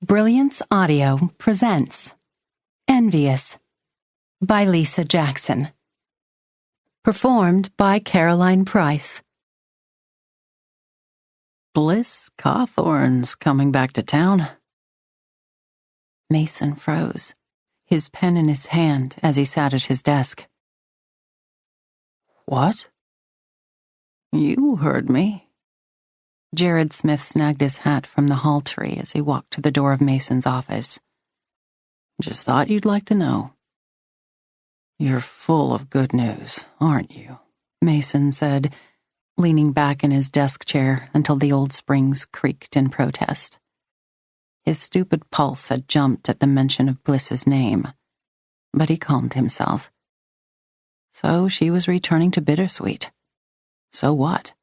Brilliance Audio presents Envious by Lisa Jackson. Performed by Caroline Price. Bliss Cawthorne's coming back to town. Mason froze, his pen in his hand as he sat at his desk. What? You heard me. Jared Smith snagged his hat from the hall tree as he walked to the door of Mason's office. Just thought you'd like to know. You're full of good news, aren't you? Mason said, leaning back in his desk chair until the old springs creaked in protest. His stupid pulse had jumped at the mention of Bliss's name, but he calmed himself. So she was returning to Bittersweet. So what?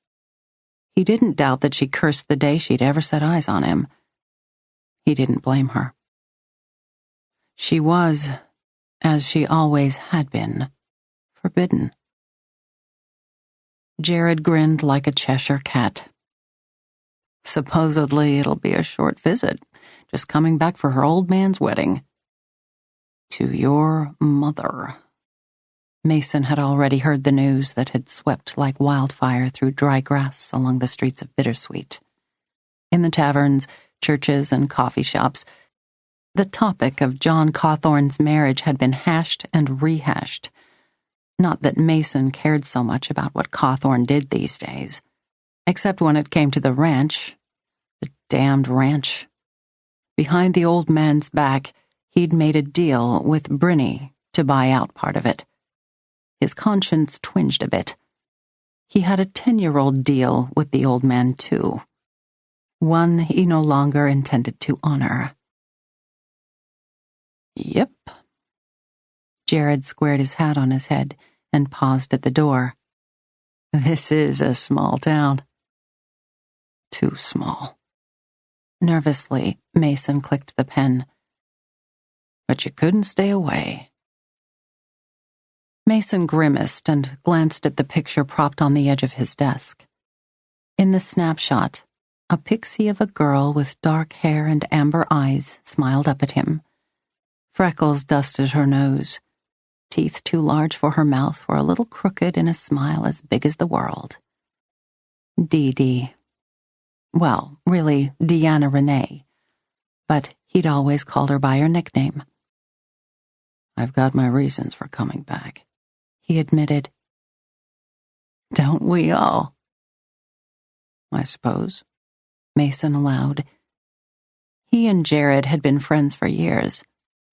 He didn't doubt that she cursed the day she'd ever set eyes on him. He didn't blame her. She was, as she always had been, forbidden. Jared grinned like a Cheshire cat. Supposedly it'll be a short visit, just coming back for her old man's wedding. To your mother. Mason had already heard the news that had swept like wildfire through dry grass along the streets of Bittersweet. In the taverns, churches, and coffee shops, the topic of John Cawthorne's marriage had been hashed and rehashed. Not that Mason cared so much about what Cawthorne did these days, except when it came to the ranch. The damned ranch. Behind the old man's back, he'd made a deal with Brinny to buy out part of it. His conscience twinged a bit. He had a 10-year-old deal with the old man, too. One he no longer intended to honor. Yep. Jared squared his hat on his head and paused at the door. This is a small town. Too small. Nervously, Mason clicked the pen. But you couldn't stay away. Mason grimaced and glanced at the picture propped on the edge of his desk. In the snapshot, a pixie of a girl with dark hair and amber eyes smiled up at him. Freckles dusted her nose. Teeth too large for her mouth were a little crooked in a smile as big as the world. Dee Dee. Well, really, Deanna Renee. But he'd always called her by her nickname. I've got my reasons for coming back, he admitted. Don't we all? I suppose, Mason allowed. He and Jared had been friends for years,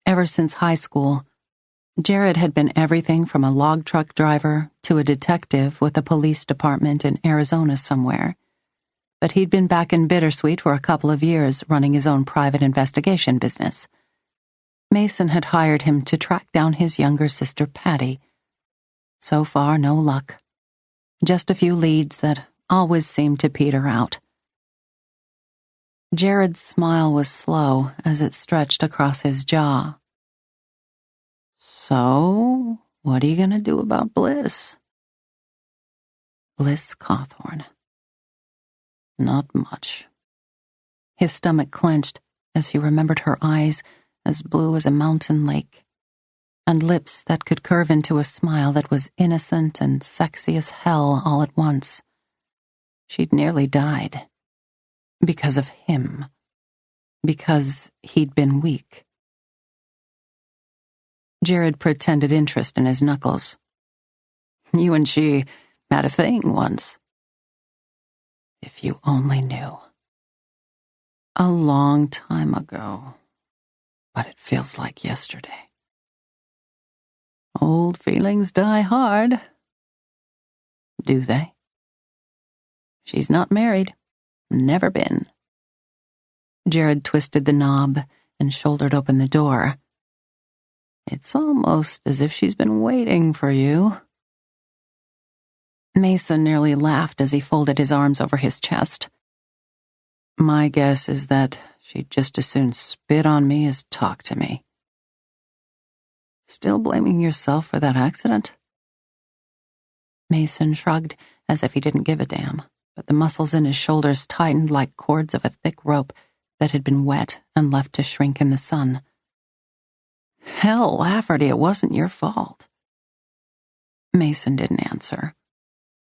ever since high school. Jared had been everything from a log truck driver to a detective with a police department in Arizona somewhere. But he'd been back in Bittersweet for a couple of years running his own private investigation business. Mason had hired him to track down his younger sister, Patty. So far, no luck. Just a few leads that always seemed to peter out. Jared's smile was slow as it stretched across his jaw. So, what are you going to do about Bliss? Bliss Cawthorne. Not much. His stomach clenched as he remembered her eyes as blue as a mountain lake, and lips that could curve into a smile that was innocent and sexy as hell all at once. She'd nearly died. Because of him. Because he'd been weak. Jared pretended interest in his knuckles. You and she had a thing once. If you only knew. A long time ago. But it feels like yesterday. Old feelings die hard. Do they? She's not married. Never been. Jared twisted the knob and shouldered open the door. It's almost as if she's been waiting for you. Mason nearly laughed as he folded his arms over his chest. My guess is that she'd just as soon spit on me as talk to me. Still blaming yourself for that accident? Mason shrugged as if he didn't give a damn, but the muscles in his shoulders tightened like cords of a thick rope that had been wet and left to shrink in the sun. "Hell, Lafferty, it wasn't your fault." Mason didn't answer.